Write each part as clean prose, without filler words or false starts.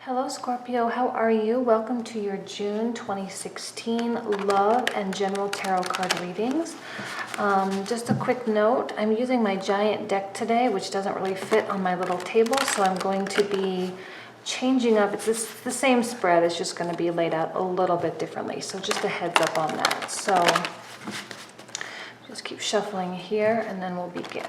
Hello Scorpio, how are you? Welcome to your June 2016 love and general tarot card readings. Just a quick note, I'm using my giant deck today, which doesn't really fit on my little table, so I'm going to be changing up. It's the same spread, it's just going to be laid out a little bit differently, so just a heads up on that. So just keep shuffling here and then we'll begin.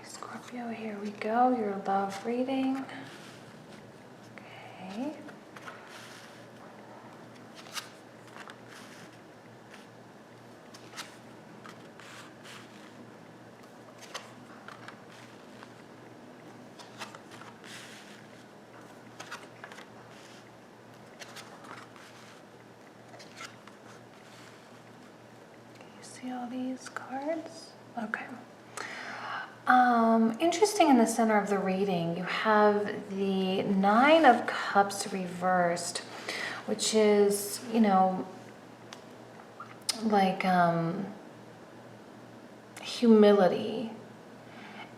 Scorpio, here we go, your love reading. Okay. See all these cards? Okay. Interesting, in the center of the reading, you have the Nine of Cups reversed, which is, you know, like humility.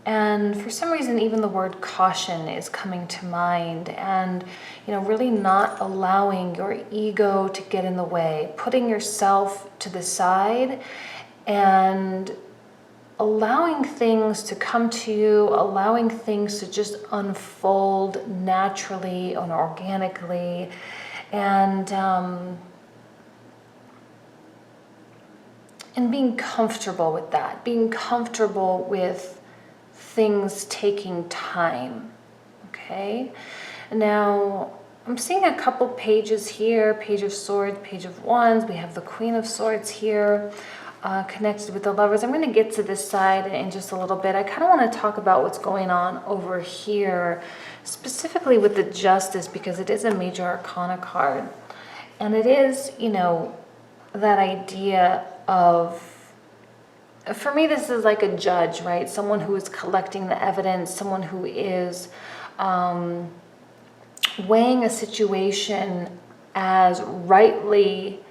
And for some reason, even the word caution is coming to mind, and, you know, really not allowing your ego to get in the way, putting yourself to the side and allowing things to come to you, allowing things to just unfold naturally and organically, and being comfortable with that, being comfortable with things taking time. Okay, now I'm seeing a couple pages here, Page of Swords, Page of Wands. We have the Queen of Swords here, connected with the Lovers. I'm going to get to this side in just a little bit. I kind of want to talk about what's going on over here, specifically with the Justice, because it is a major arcana card. And it is, you know, that idea of, for me, this is like a judge, right? Someone who is collecting the evidence, someone who is weighing a situation as rightly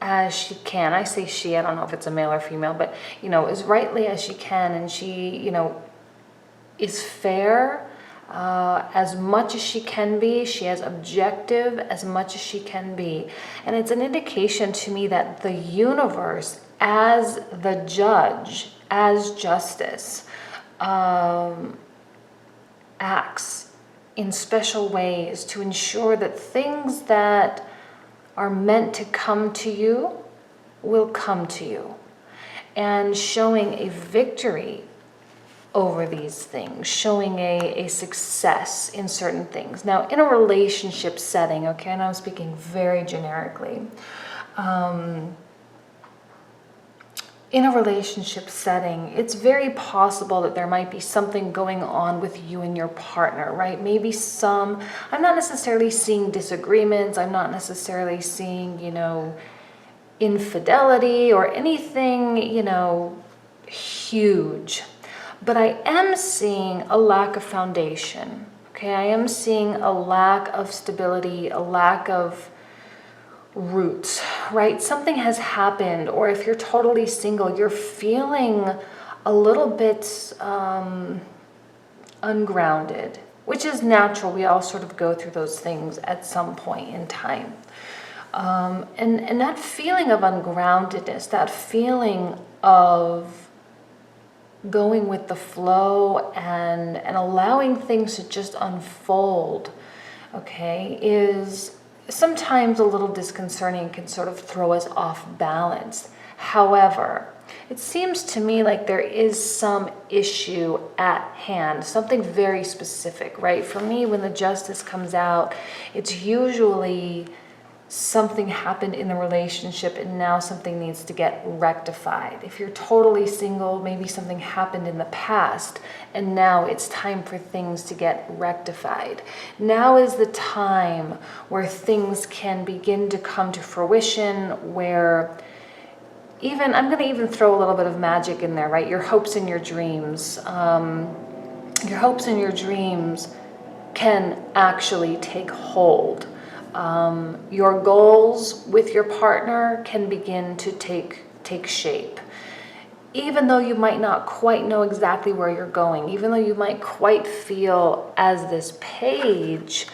as she can. I say she, I don't know if it's a male or female, but, you know, as rightly as she can, and she, you know, is fair as much as she can be. She is objective as much as she can be. And it's an indication to me that the universe, as the judge, as justice, acts in special ways to ensure that things that are meant to come to you will come to you, and showing a victory over these things, showing a success in certain things. Now, in a relationship setting, okay, and I'm speaking very generically, in a relationship setting, it's very possible that there might be something going on with you and your partner, right? Maybe I'm not necessarily seeing disagreements. I'm not necessarily seeing, you know, infidelity or anything, you know, huge. But I am seeing a lack of foundation, okay? I am seeing a lack of stability, a lack of roots, right? Something has happened, or if you're totally single, you're feeling a little bit ungrounded, which is natural. We all sort of go through those things at some point in time. And that feeling of ungroundedness, that feeling of going with the flow and allowing things to just unfold, okay, is sometimes a little disconcerting, can sort of throw us off balance. However, it seems to me like there is some issue at hand, something very specific, right? For me, when the Justice comes out, it's usually something happened in the relationship and now something needs to get rectified. If you're totally single, maybe something happened in the past and now it's time for things to get rectified. Now is the time where things can begin to come to fruition, where even, I'm going to even throw a little bit of magic in there, right? Your hopes and your dreams. Your hopes and your dreams can actually take hold. Your goals with your partner can begin to take shape. Even though you might not quite know exactly where you're going, even though you might quite feel as this page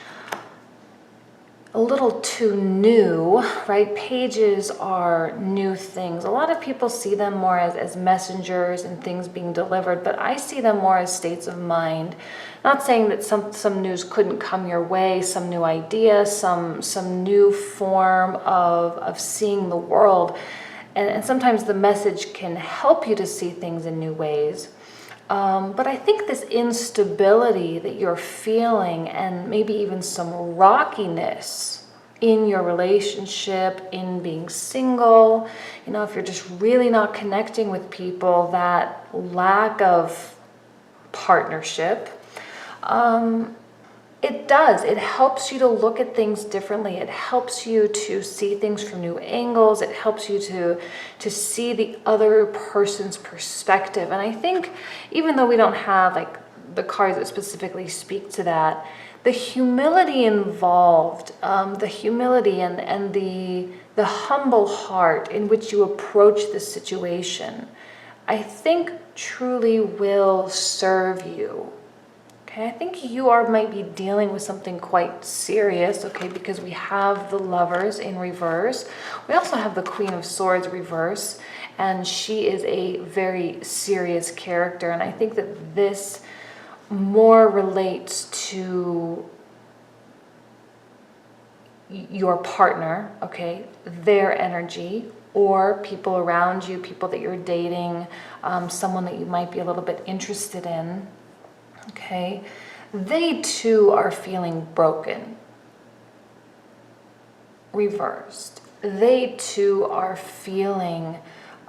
a little too new, right? Pages are new things. A lot of people see them more as messengers and things being delivered, but I see them more as states of mind. Not saying that some news couldn't come your way, some new idea, some new form of seeing the world. And sometimes the message can help you to see things in new ways. But I think this instability that you're feeling, and maybe even some rockiness in your relationship, in being single, if you're just really not connecting with people, that lack of partnership, it helps you to look at things differently. It helps you to see things from new angles. It helps you to see the other person's perspective. And I think even though we don't have like the cards that specifically speak to that, the humility involved, the humility and the humble heart in which you approach the situation, I think truly will serve you. Okay, I think you might be dealing with something quite serious, okay, because we have the Lovers in reverse. We also have the Queen of Swords reverse, and she is a very serious character. And I think that this more relates to your partner, okay, their energy, or people around you, people that you're dating, someone that you might be a little bit interested in. Okay, they too are feeling broken, reversed. They too are feeling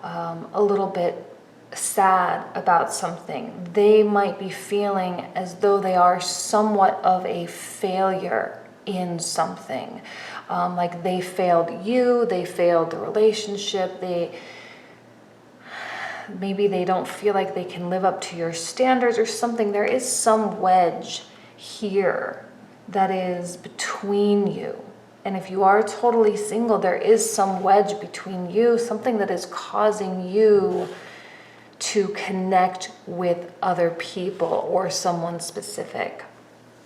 a little bit sad about something. They might be feeling as though they are somewhat of a failure in something. Like they failed you, they failed the relationship, maybe they don't feel like they can live up to your standards or something. There is some wedge here that is between you. And if you are totally single, there is some wedge between you, something that is causing you to connect with other people or someone specific.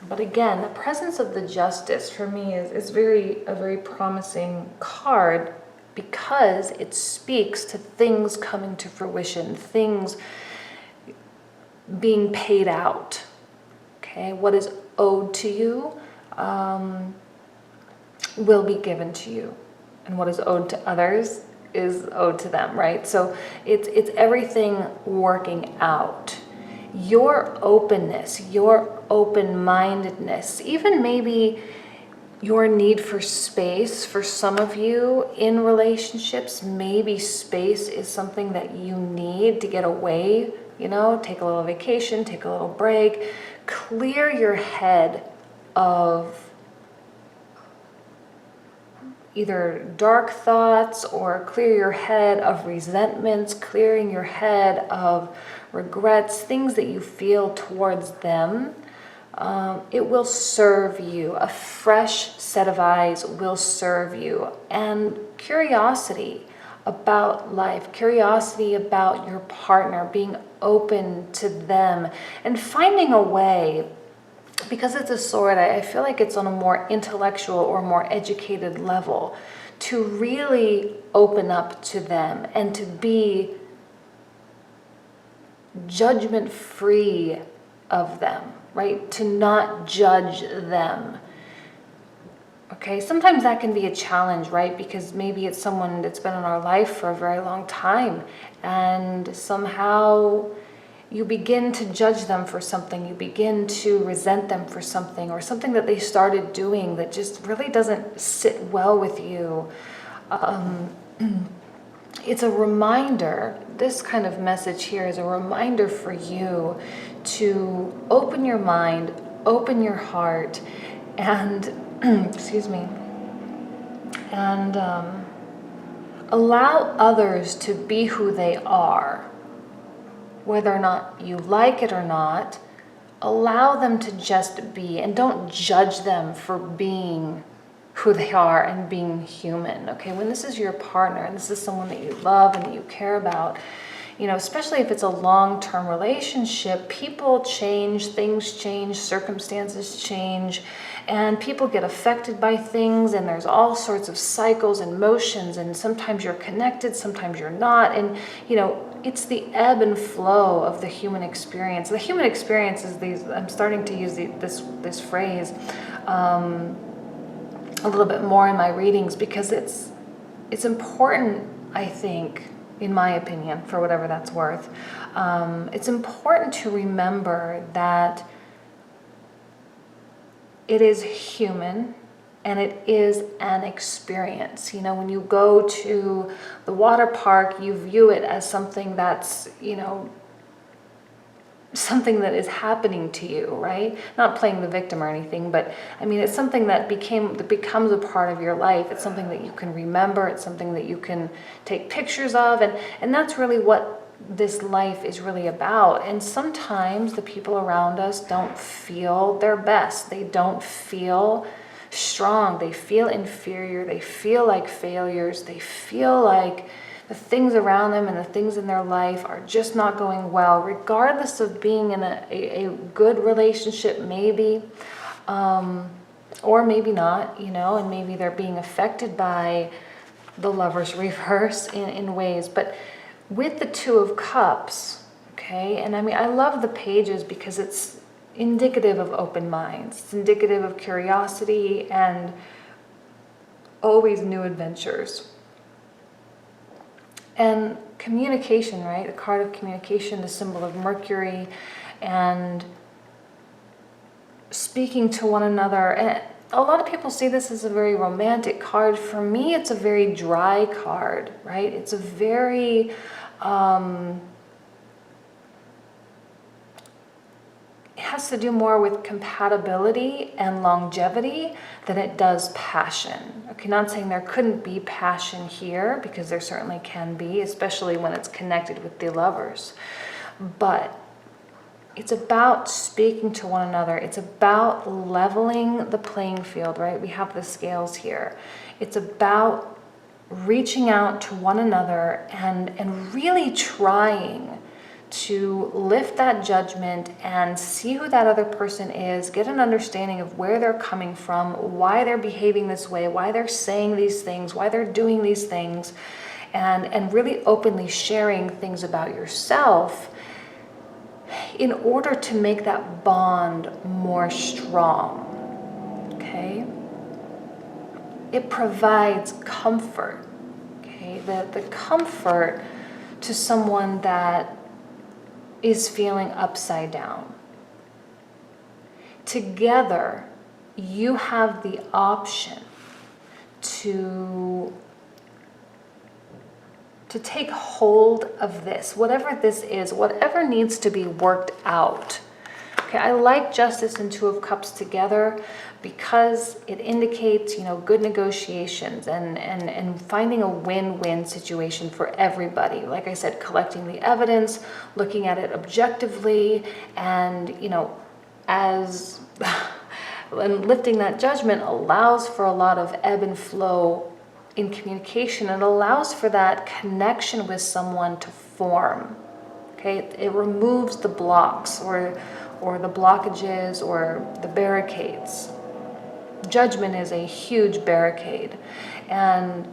But again, the presence of the Justice for me is a very promising card, because it speaks to things coming to fruition, things being paid out. Okay, what is owed to you will be given to you, and what is owed to others is owed to them, right? So it's everything working out. Your openness, your open-mindedness, even maybe your need for space. For some of you in relationships, maybe space is something that you need to get away, take a little vacation, take a little break, clear your head of either dark thoughts, or clear your head of resentments, clearing your head of regrets, things that you feel towards them. It will serve you. A fresh set of eyes will serve you. And curiosity about life, curiosity about your partner, being open to them, and finding a way, because it's a sword, I feel like it's on a more intellectual or more educated level, to really open up to them and to be judgment-free of them. Right? To not judge them. Okay, sometimes that can be a challenge, right? Because maybe it's someone that's been in our life for a very long time, and somehow, you begin to judge them for something, you begin to resent them for something, or something that they started doing that just really doesn't sit well with you. It's a reminder, this kind of message here is a reminder for you to open your mind, open your heart, and, excuse me, and allow others to be who they are. Whether or not you like it or not, allow them to just be, and don't judge them for being who they are and being human. Okay, when this is your partner and this is someone that you love and that you care about, you know, especially if it's a long-term relationship, people change, things change, circumstances change, and people get affected by things, and there's all sorts of cycles and motions, and sometimes you're connected, sometimes you're not, and you know, it's the ebb and flow of the human experience. The human experience is these, I'm starting to use this phrase a little bit more in my readings, because it's important, I think, in my opinion, for whatever that's worth. It's important to remember that it is human and it is an experience. You know, when you go to the water park, you view it as something that's, you know, something that is happening to you, right? Not playing the victim or anything, but I mean, it's something that becomes a part of your life. It's something that you can remember. It's something that you can take pictures of, and that's really what this life is really about. And sometimes the people around us don't feel their best. They don't feel strong. They feel inferior. They feel like failures. They feel like the things around them and the things in their life are just not going well, regardless of being in a good relationship, maybe, or maybe not, you know, and maybe they're being affected by the Lover's reverse in ways. But with the Two of Cups, okay, and I mean, I love the pages because it's indicative of open minds. It's indicative of curiosity and always new adventures. And communication, right? The card of communication, the symbol of Mercury, and speaking to one another. And a lot of people see this as a very romantic card. For me, it's a very dry card, right? It's a very, it has to do more with compatibility and longevity than it does passion. Okay, not saying there couldn't be passion here, because there certainly can be, especially when it's connected with the Lovers. But it's about speaking to one another. It's about leveling the playing field, right? We have the scales here. It's about reaching out to one another and really trying to lift that judgment and see who that other person is, get an understanding of where they're coming from, why they're behaving this way, why they're saying these things, why they're doing these things, and really openly sharing things about yourself in order to make that bond more strong, okay? It provides comfort, okay? The comfort to someone that is feeling upside down. Together, you have the option to take hold of this, whatever this is, whatever needs to be worked out. Okay, I like Justice and Two of Cups together because it indicates, you know, good negotiations and finding a win-win situation for everybody. Like I said, collecting the evidence, looking at it objectively, and, you know, as and lifting that judgment allows for a lot of ebb and flow in communication. It allows for that connection with someone to form. Okay, it removes the blocks or the blockages or the barricades. Judgment is a huge barricade, and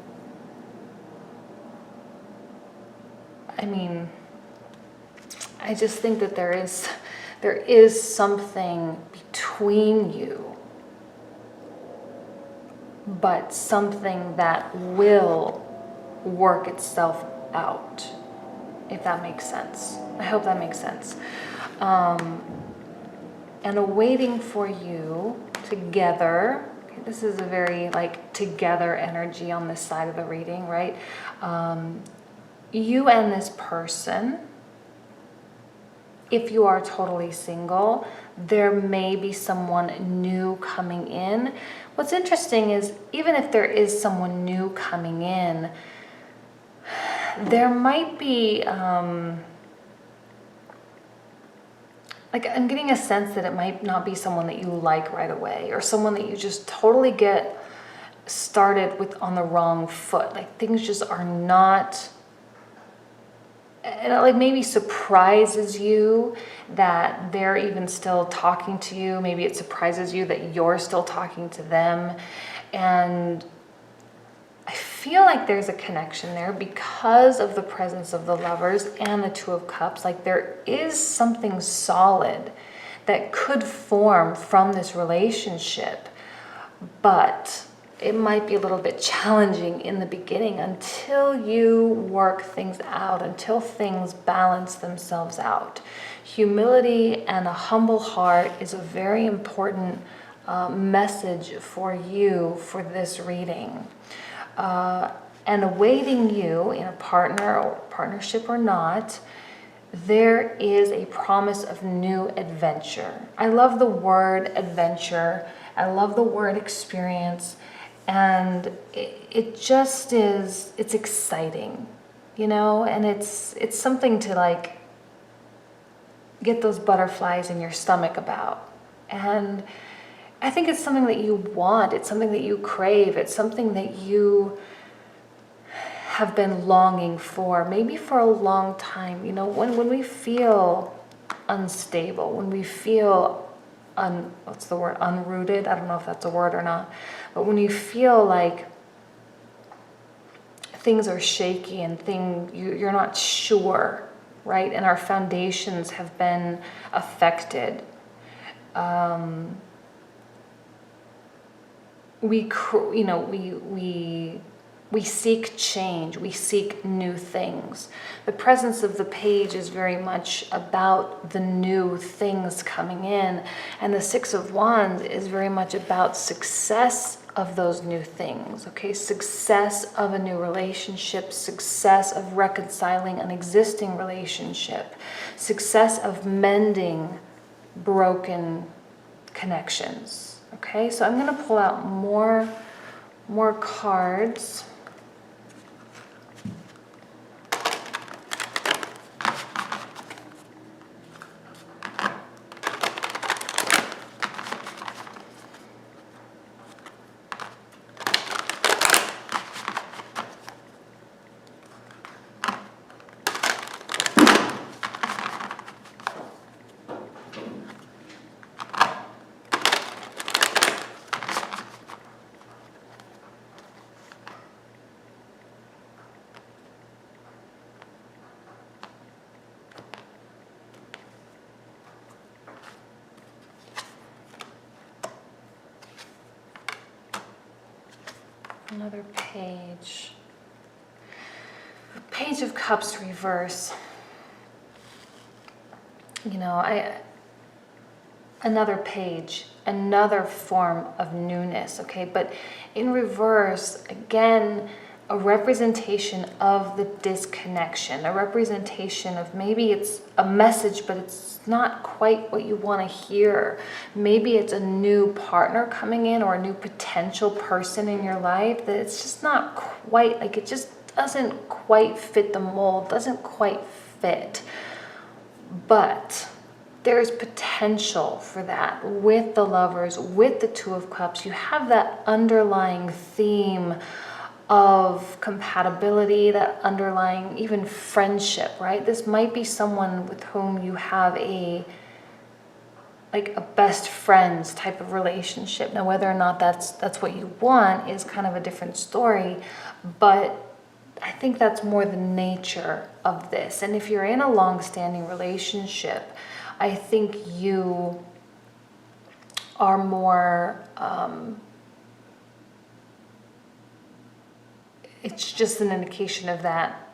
I mean, I just think that there is something between you, but something that will work itself out. if that makes sense. I hope that makes sense. And awaiting for you together. Okay, this is a very like together energy on this side of the reading, right? You and this person, if you are totally single, there may be someone new coming in. What's interesting is even if there is someone new coming in, there might be, like I'm getting a sense that it might not be someone that you like right away, or someone that you just totally get started with on the wrong foot. Like things just are not, and it like maybe surprises you that they're even still talking to you. Maybe it surprises you that you're still talking to them. And I feel like there's a connection there because of the presence of the Lovers and the Two of Cups. Like there is something solid that could form from this relationship, but it might be a little bit challenging in the beginning until you work things out, until things balance themselves out. Humility and a humble heart is a very important message for you for this reading. And awaiting you in a partner or partnership or not, there is a promise of new adventure. I love the word adventure. I love the word experience. And it just is, it's exciting, you know, and it's something to like get those butterflies in your stomach about. And I think it's something that you want. It's something that you crave. It's something that you have been longing for, maybe for a long time. You know, when we feel unstable, when we feel what's the word? Unrooted. I don't know if that's a word or not. But when you feel like things are shaky and you're not sure, right? And our foundations have been affected. We seek change. We seek new things. The presence of the page is very much about the new things coming in. And the Six of Wands is very much about success of those new things, okay? Success of a new relationship, success of reconciling an existing relationship, success of mending broken connections, okay? So I'm going to pull out more cards. Another page. Page of Cups reverse. You know, another page, another form of newness, okay? But in reverse, again, a representation of the disconnection, a representation of maybe it's a message, but it's not quite what you want to hear. Maybe it's a new partner coming in or a new potential person in your life that it's just not quite, like it just doesn't quite fit the mold, doesn't quite fit. But there's potential for that with the Lovers, with the Two of Cups. You have that underlying theme of compatibility, that underlying even friendship, right? This might be someone with whom you have a best friends type of relationship. Now, whether or not that's what you want is kind of a different story, but I think that's more the nature of this. And if you're in a long-standing relationship, I think you are more, it's just an indication of that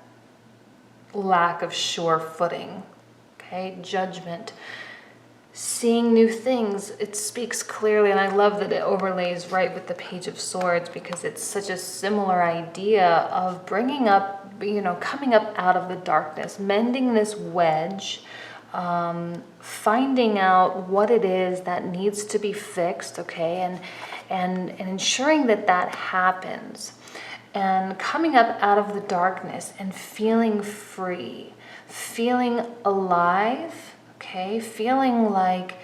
lack of sure footing. Okay, judgment. Seeing new things, it speaks clearly, and I love that it overlays right with the Page of Swords, because it's such a similar idea of bringing up, coming up out of the darkness, mending this wedge, finding out what it is that needs to be fixed, okay, and ensuring that that happens, and coming up out of the darkness and feeling free, feeling alive. Okay, feeling like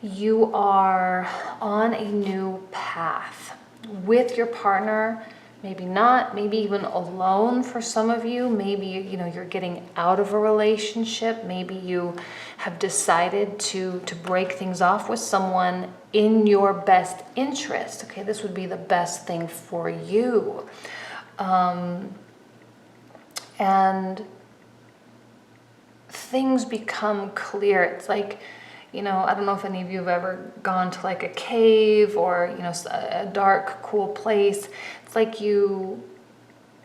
you are on a new path with your partner, maybe not, maybe even alone for some of you. Maybe, you're getting out of a relationship. Maybe you have decided to break things off with someone in your best interest. Okay, this would be the best thing for you. And things become clear. It's like, I don't know if any of you have ever gone to like a cave or, a dark, cool place. It's like you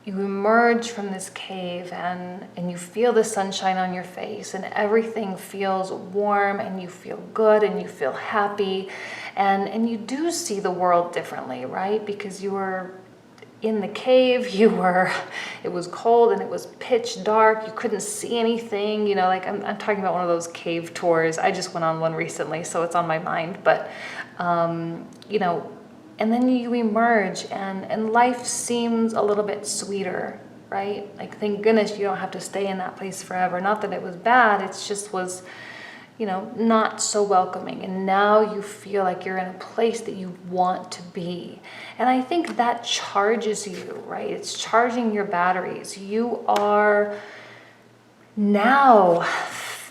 emerge from this cave and you feel the sunshine on your face and everything feels warm and you feel good and you feel happy and you do see the world differently, right? Because you were in the cave, it was cold and it was pitch dark. You couldn't see anything, like I'm talking about one of those cave tours. I just went on one recently, so it's on my mind. But, and then you emerge and life seems a little bit sweeter, right? Like, thank goodness you don't have to stay in that place forever. Not that it was bad, it just was, not so welcoming. And now you feel like you're in a place that you want to be. And I think that charges you, right? It's charging your batteries. You are now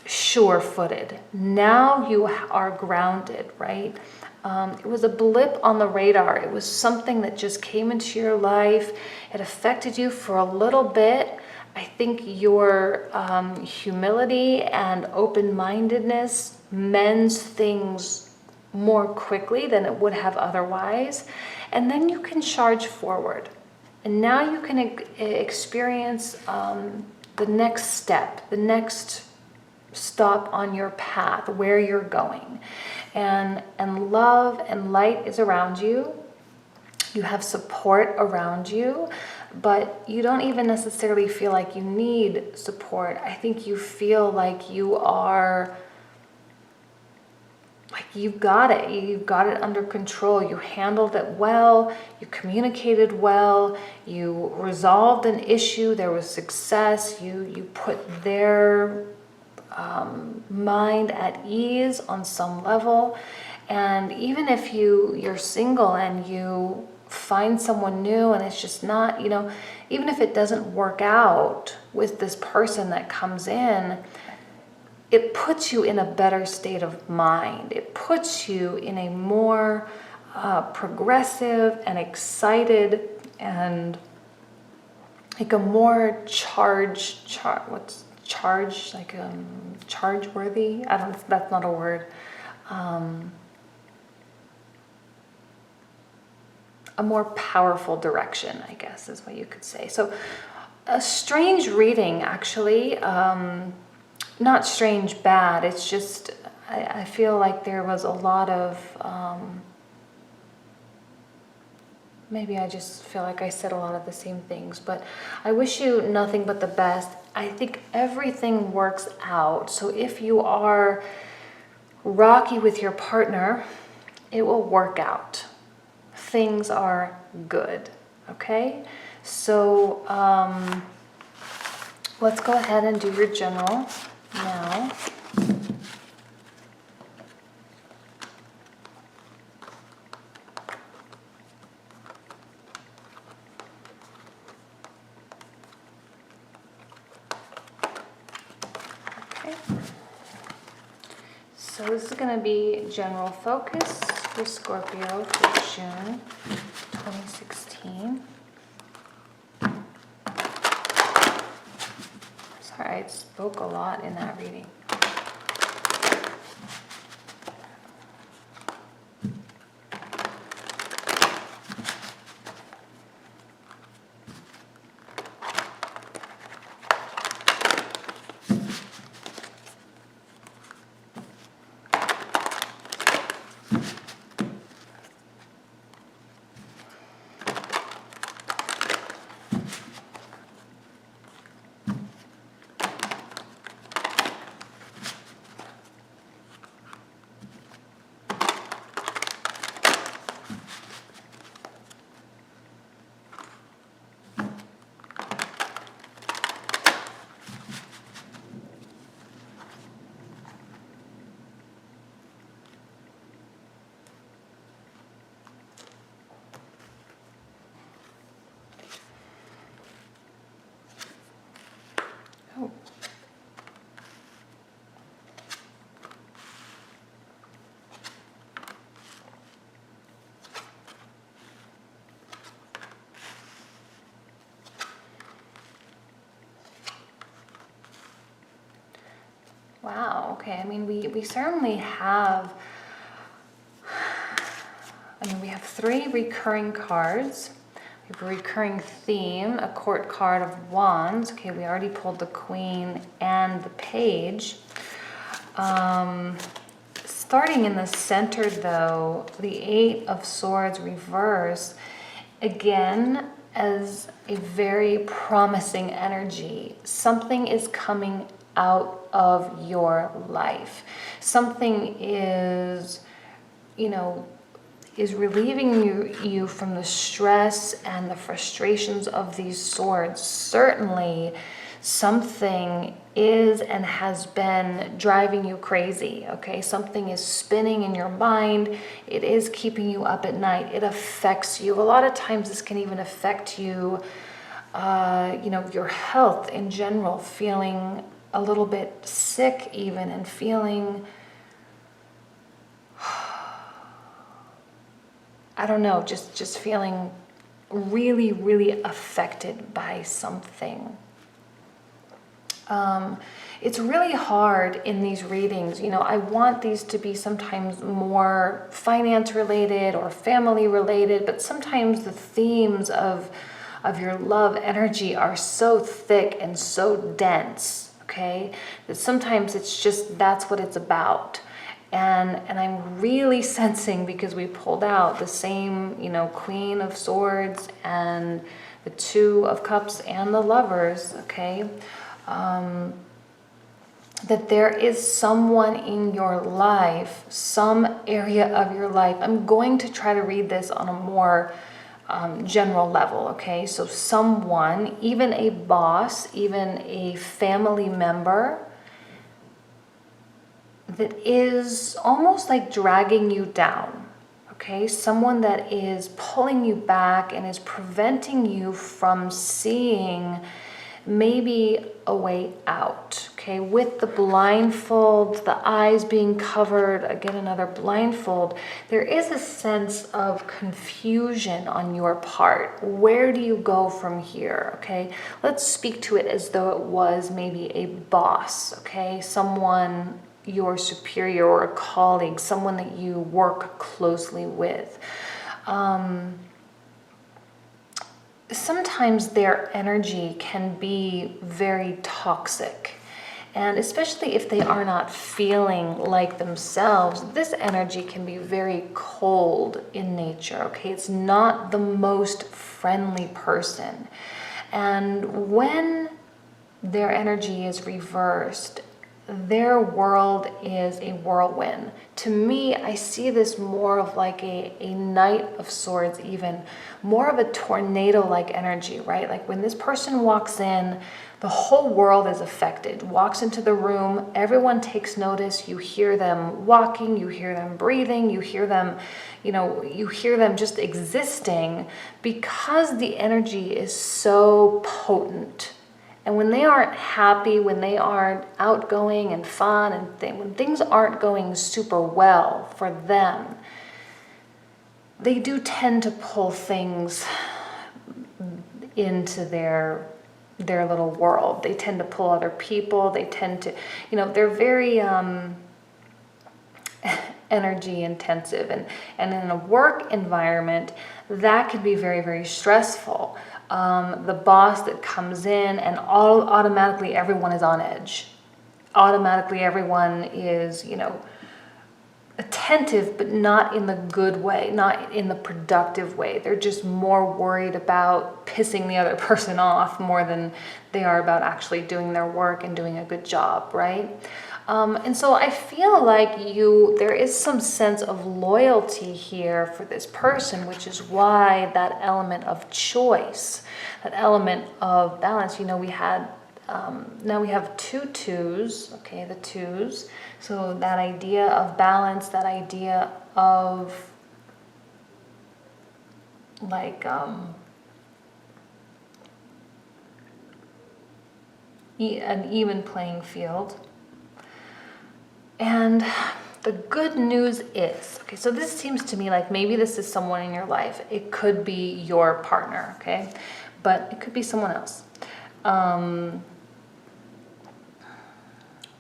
sure-footed. Now you are grounded, right? It was a blip on the radar. It was something that just came into your life. It affected you for a little bit. I think your humility and open-mindedness mends things more quickly than it would have otherwise. And then you can charge forward. And now you can experience the next step, the next stop on your path, where you're going. And love and light is around you. You have support around you, but you don't even necessarily feel like you need support. I think you feel like you are, like you've got it. You've got it under control. You handled it well. You communicated well. You resolved an issue. There was success. You put their mind at ease on some level. And even if you're single and you find someone new and it's just not, even if it doesn't work out with this person that comes in, it puts you in a better state of mind. It puts you in a more progressive and excited and like a more charge-worthy? That's not a word. A more powerful direction, I guess, is what you could say. So a strange reading, actually. Not strange bad. It's just, I feel like there was a lot of, maybe I just feel like I said a lot of the same things, but I wish you nothing but the best. I think everything works out. So if you are rocky with your partner, it will work out. Things are good, okay? So let's go ahead and do your general now. Okay. So this is going to be general focus for Scorpio for June 2016. Sorry, I spoke a lot in that reading. Wow, okay. I mean, we certainly have, we have 3 recurring cards. We have a recurring theme, a court card of wands. Okay, we already pulled the queen and the page. Starting in the center though, the 8 of swords reverse, again, as a very promising energy. Something is coming out of your life. Something is, is relieving you from the stress and the frustrations of these swords. Certainly something is and has been driving you crazy, okay? Something is spinning in your mind. It is keeping you up at night. It affects you. A lot of times this can even affect you, your health in general, feeling a little bit sick even, and feeling, I don't know, just feeling really, really affected by something. It's really hard in these readings. I want these to be sometimes more finance related or family related, but sometimes the themes of your love energy are so thick and so dense, okay, that sometimes it's just, that's what it's about. And I'm really sensing, because we pulled out the same, Queen of Swords and the 2 of Cups and the Lovers, okay, that there is someone in your life, some area of your life. I'm going to try to read this on a more general level, okay? So someone, even a boss, even a family member, that is almost like dragging you down, okay? Someone that is pulling you back and is preventing you from seeing maybe a way out, okay? With the blindfold, the eyes being covered, again, another blindfold, there is a sense of confusion on your part. Where do you go from here, okay? Let's speak to it as though it was maybe a boss, okay? Someone, your superior or a colleague, someone that you work closely with. Sometimes their energy can be very toxic. And especially if they are not feeling like themselves, this energy can be very cold in nature, okay? It's not the most friendly person. And when their energy is reversed, their world is a whirlwind. To me, I see this more of like a Knight of Swords, even more of a tornado-like energy, right? Like when this person walks in, the whole world is affected. Walks into the room, everyone takes notice. You hear them walking, you hear them breathing, you hear them, you hear them just existing, because the energy is so potent. And when they aren't happy, when they aren't outgoing and fun, and when things aren't going super well for them, they do tend to pull things into their little world. They tend to pull other people. They tend to, they're very energy intensive. And in a work environment, that could be very, very stressful. The boss that comes in and automatically everyone is on edge. Automatically everyone is, attentive, but not in the good way, not in the productive way. They're just more worried about pissing the other person off more than they are about actually doing their work and doing a good job, right? And so I feel like there is some sense of loyalty here for this person, which is why that element of choice, that element of balance, we had, now we have 2 twos, okay, the 2s. So that idea of balance, that idea of like, an even playing field. And the good news is, okay, so this seems to me like maybe this is someone in your life. It could be your partner, okay? But it could be someone else.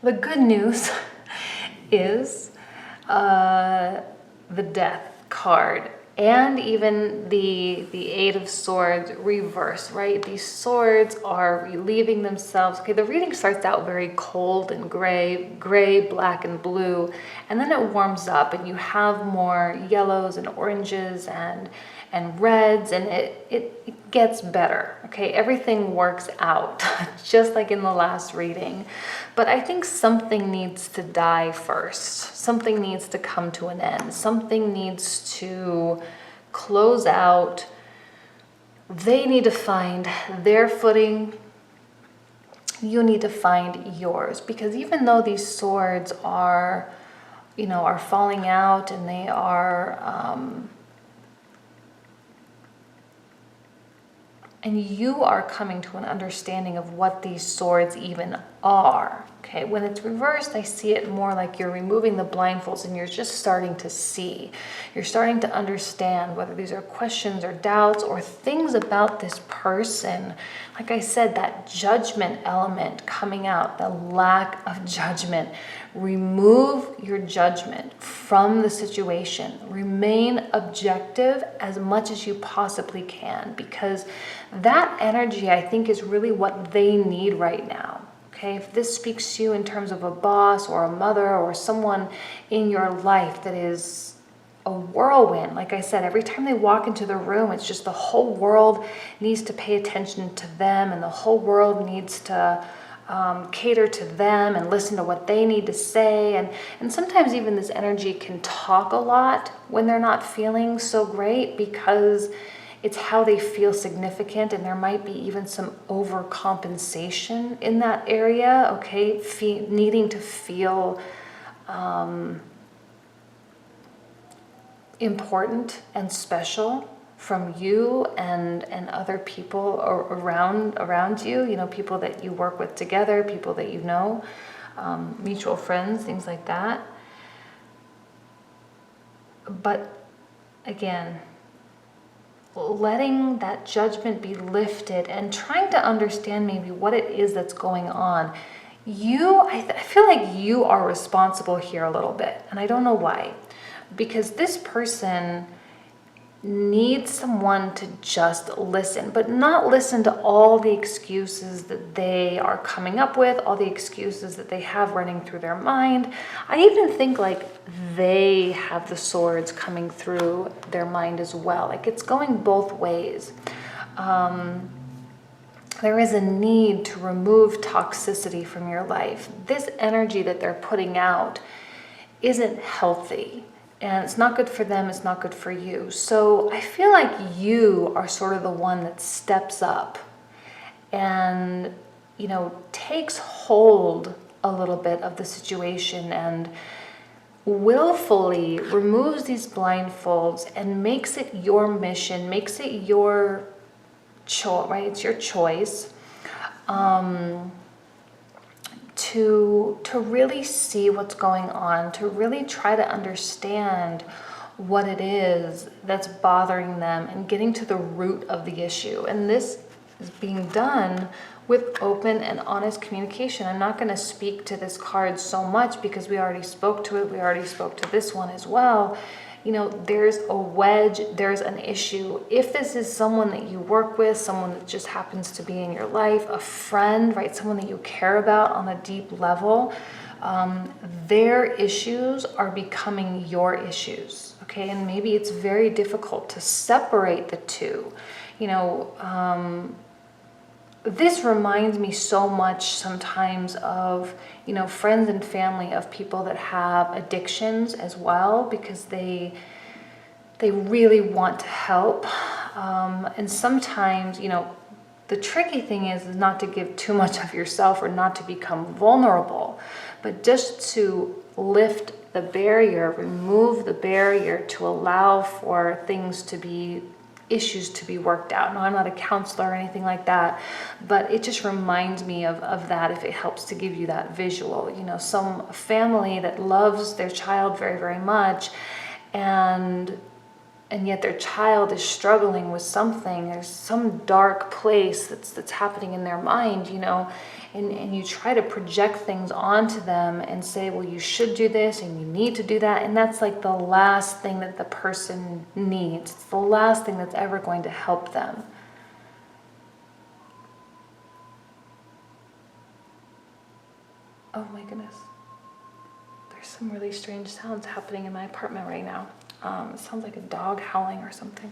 The good news is the Death card and even the Eight of Swords reversed, right? These swords are relieving themselves. Okay, the reading starts out very cold and gray, black and blue, and then it warms up and you have more yellows and oranges and reds, and it gets better. Okay, everything works out just like in the last reading. But I think something needs to die first. Something needs to come to an end. Something needs to close out. They need to find their footing. You need to find yours, because even though these swords are, are falling out and they are, and you are coming to an understanding of what these swords even are. Okay, when it's reversed, I see it more like you're removing the blindfolds and you're just starting to see. You're starting to understand whether these are questions or doubts or things about this person. Like I said, that judgment element coming out, the lack of judgment. Remove your judgment from the situation. Remain objective as much as you possibly can, because that energy, I think, is really what they need right now. Okay, if this speaks to you in terms of a boss or a mother or someone in your life that is a whirlwind, like I said, every time they walk into the room, it's just the whole world needs to pay attention to them, and the whole world needs to cater to them and listen to what they need to say. And sometimes even this energy can talk a lot when they're not feeling so great, because it's how they feel significant, and there might be even some overcompensation in that area, okay? Needing to feel important and special from you and other people around you, people that you work with together, people that you know, mutual friends, things like that. But again, letting that judgment be lifted and trying to understand maybe what it is that's going on. I feel like you are responsible here a little bit, and I don't know why. Because this person needs someone to just listen, but not listen to all the excuses that they are coming up with, all the excuses that they have running through their mind. I even think like they have the swords coming through their mind as well. Like it's going both ways. There is a need to remove toxicity from your life. This energy that they're putting out isn't healthy. And it's not good for them, it's not good for you. So I feel like you are sort of the one that steps up and, takes hold a little bit of the situation and willfully removes these blindfolds and makes it your mission, makes it your choice, right? It's your choice. To really see what's going on, to really try to understand what it is that's bothering them and getting to the root of the issue. And this is being done with open and honest communication. I'm not going to speak to this card so much because we already spoke to it. We already spoke to this one as well. There's a wedge, there's an issue. If this is someone that you work with, someone that just happens to be in your life, a friend, right? Someone that you care about on a deep level, their issues are becoming your issues, okay? And maybe it's very difficult to separate the two. This reminds me so much sometimes of, friends and family of people that have addictions as well, because they really want to help. And sometimes, the tricky thing is not to give too much of yourself or not to become vulnerable, but just to lift the barrier, remove the barrier to allow for issues to be worked out. No, I'm not a counselor or anything like that, but it just reminds me of that, if it helps to give you that visual. Some family that loves their child very, very much, and and yet their child is struggling with something. There's some dark place that's happening in their mind, you know, and you try to project things onto them and say, well, you should do this and you need to do that. And that's like the last thing that the person needs. It's the last thing that's ever going to help them. Oh my goodness. There's some really strange sounds happening in my apartment right now. It sounds like a dog howling or something.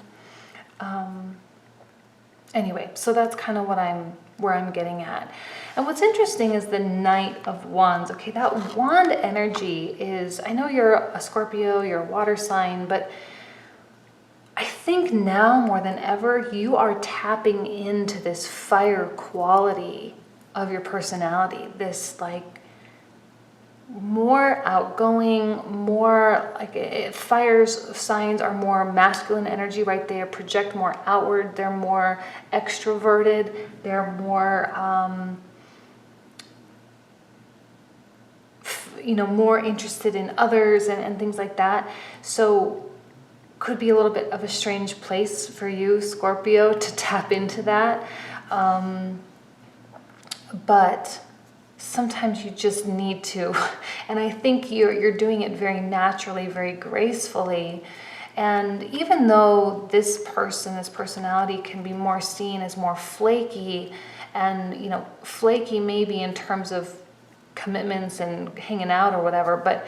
Anyway, so that's kind of where I'm getting at. And what's interesting is the Knight of Wands. Okay, that wand energy is, I know you're a Scorpio, you're a water sign, but I think now more than ever, you are tapping into this fire quality of your personality, this like more outgoing, more like fire signs are more masculine energy, right? They project more outward, they're more extroverted, they're more more interested in others and things like that. So could be a little bit of a strange place for you, Scorpio, to tap into that, but sometimes you just need to. And I think you're doing it very naturally, very gracefully. And even though this personality can be more seen as more flaky, and flaky maybe in terms of commitments and hanging out or whatever, but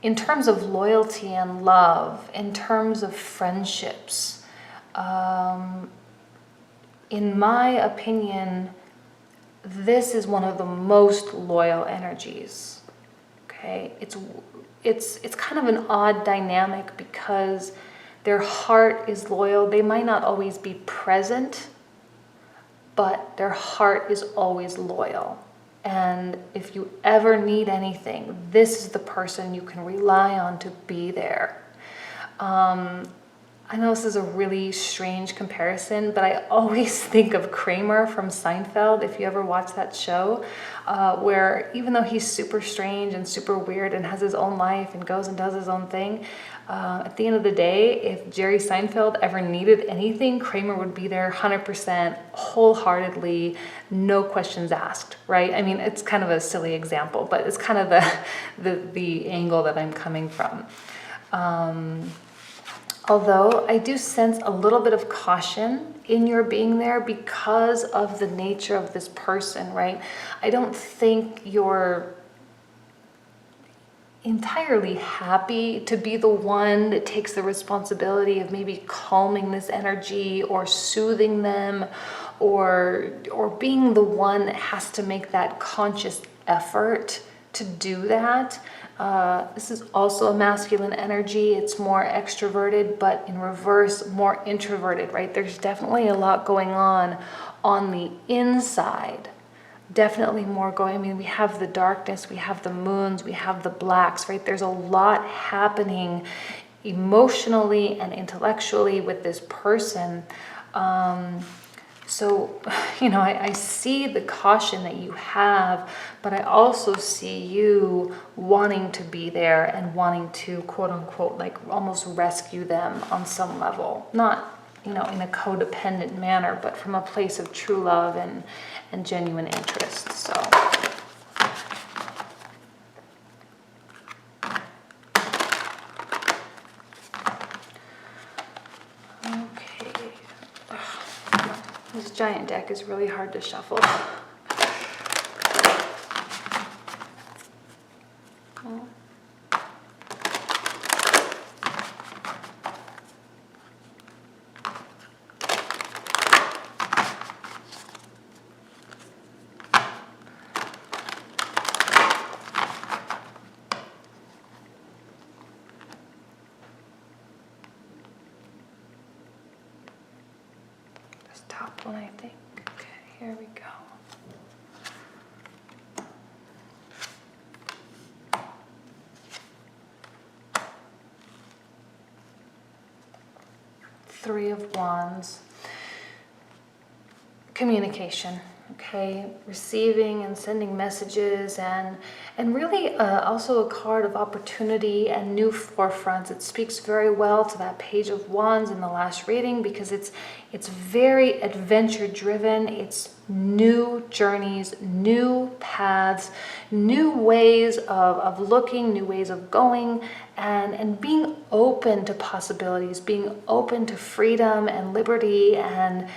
in terms of loyalty and love, in terms of friendships, in my opinion, this is one of the most loyal energies. Okay, it's kind of an odd dynamic because their heart is loyal. They might not always be present, but their heart is always loyal. And if you ever need anything, this is the person you can rely on to be there. I know this is a really strange comparison, but I always think of Kramer from Seinfeld, if you ever watch that show, where even though he's super strange and super weird and has his own life and goes and does his own thing, at the end of the day, if Jerry Seinfeld ever needed anything, Kramer would be there 100%, wholeheartedly, no questions asked, right? I mean, it's kind of a silly example, but it's kind of the angle that I'm coming from. Although I do sense a little bit of caution in your being there because of the nature of this person, right? I don't think you're entirely happy to be the one that takes the responsibility of maybe calming this energy or soothing them or being the one that has to make that conscious effort to do that. This is also a masculine energy. It's more extroverted, but in reverse, more introverted, right? There's definitely a lot going on the inside. Definitely more going. I mean, we have the darkness, we have the moons, we have the blacks, right? There's a lot happening emotionally and intellectually with this person. So, I see the caution that you have, but I also see you wanting to be there and wanting to, quote unquote, like almost rescue them on some level. Not, in a codependent manner, but from a place of true love and genuine interest. So. This giant deck is really hard to shuffle. This top one, I think. Okay, here we go. Three of Wands. Communication, Okay, receiving and sending messages, and really also a card of opportunity and new forefronts. It speaks very well to that Page of Wands in the last reading, because it's very adventure driven. It's new journeys, new paths, new ways of looking, new ways of going, and being open to possibilities, being open to freedom and liberty, and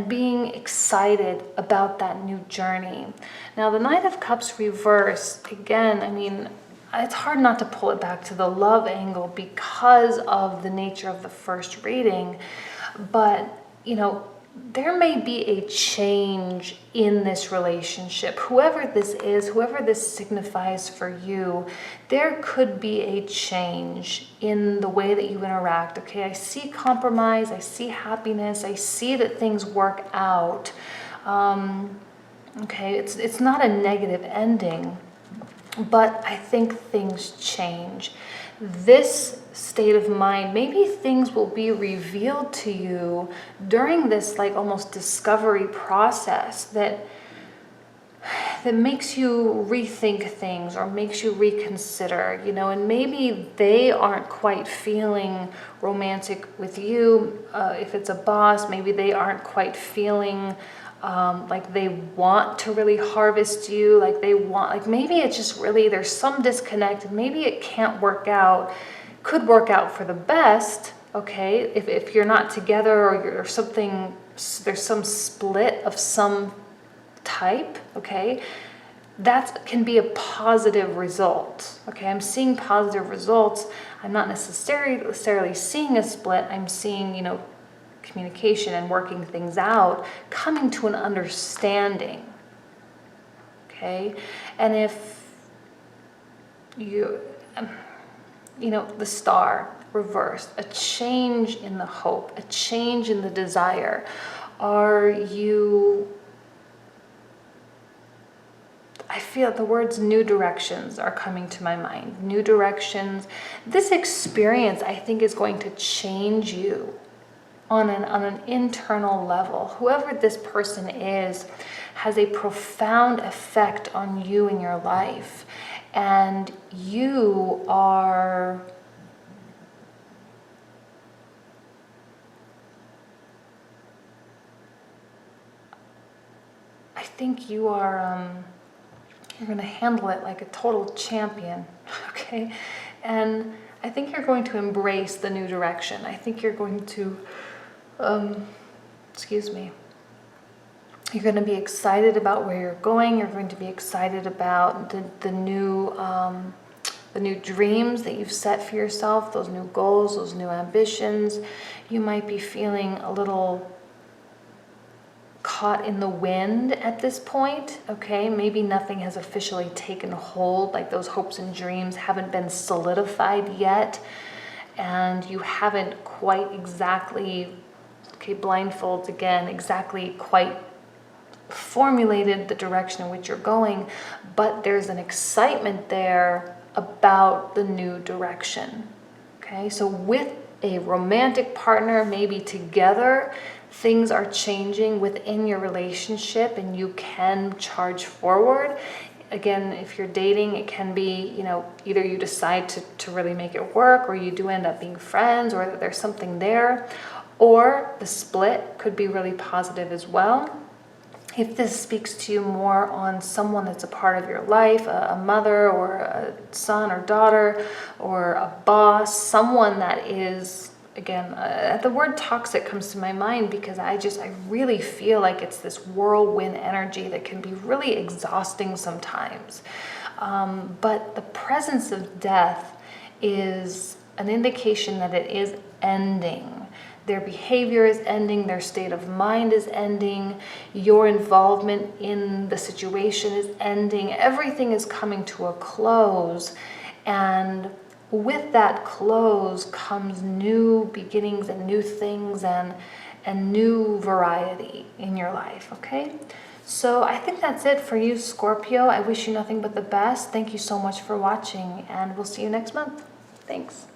being excited about that new journey. Now, the Knight of Cups reverse, again, I mean, it's hard not to pull it back to the love angle because of the nature of the first reading. But, you know, there may be a change in this relationship. Whoever this is, whoever this signifies for you, there could be a change in the way that you interact. Okay, I see compromise, I see happiness, I see that things work out. Okay, it's not a negative ending, but I think things change. This state of mind, maybe things will be revealed to you during this like almost discovery process that makes you rethink things or makes you reconsider, you know, and maybe they aren't quite feeling romantic with you. If it's a boss, maybe they aren't quite feeling like they want to really harvest you, like they want, like maybe it's just really, there's some disconnect, maybe it can't work out, could work out for the best, okay, if you're not together or you're something, there's some split of some type, okay, that can be a positive result, okay, I'm seeing positive results, I'm not necessarily seeing a split, I'm seeing, you know, communication and working things out, coming to an understanding, okay? And if you know, the Star reversed, a change in the hope, a change in the desire, are you, I feel the words new directions are coming to my mind, new directions. This experience, I think, is going to change you on an internal level. Whoever this person is has a profound effect on you in your life, and you are I think you are you're going to handle it like a total champion, okay? And I think you're going to embrace the new direction. I think you're going to you're going to be excited about where you're going. You're going to be excited about the new dreams that you've set for yourself, those new goals, those new ambitions. You might be feeling a little caught in the wind at this point, okay? Maybe nothing has officially taken hold, like those hopes and dreams haven't been solidified yet, and you haven't quite exactly, okay, blindfolds again, exactly quite formulated the direction in which you're going, but there's an excitement there about the new direction, okay? So with a romantic partner, maybe together, things are changing within your relationship and you can charge forward. Again, if you're dating, it can be, you know, either you decide to really make it work, or you do end up being friends, or there's something there, or the split could be really positive as well. If this speaks to you more on someone that's a part of your life, a mother or a son or daughter or a boss, someone that is, again, the word toxic comes to my mind because I really feel like it's this whirlwind energy that can be really exhausting sometimes. But the presence of death is an indication that it is ending. Their behavior is ending, their state of mind is ending, your involvement in the situation is ending, everything is coming to a close, and with that close comes new beginnings and new things and new variety in your life, okay? So I think that's it for you, Scorpio. I wish you nothing but the best. Thank you so much for watching, and we'll see you next month. Thanks.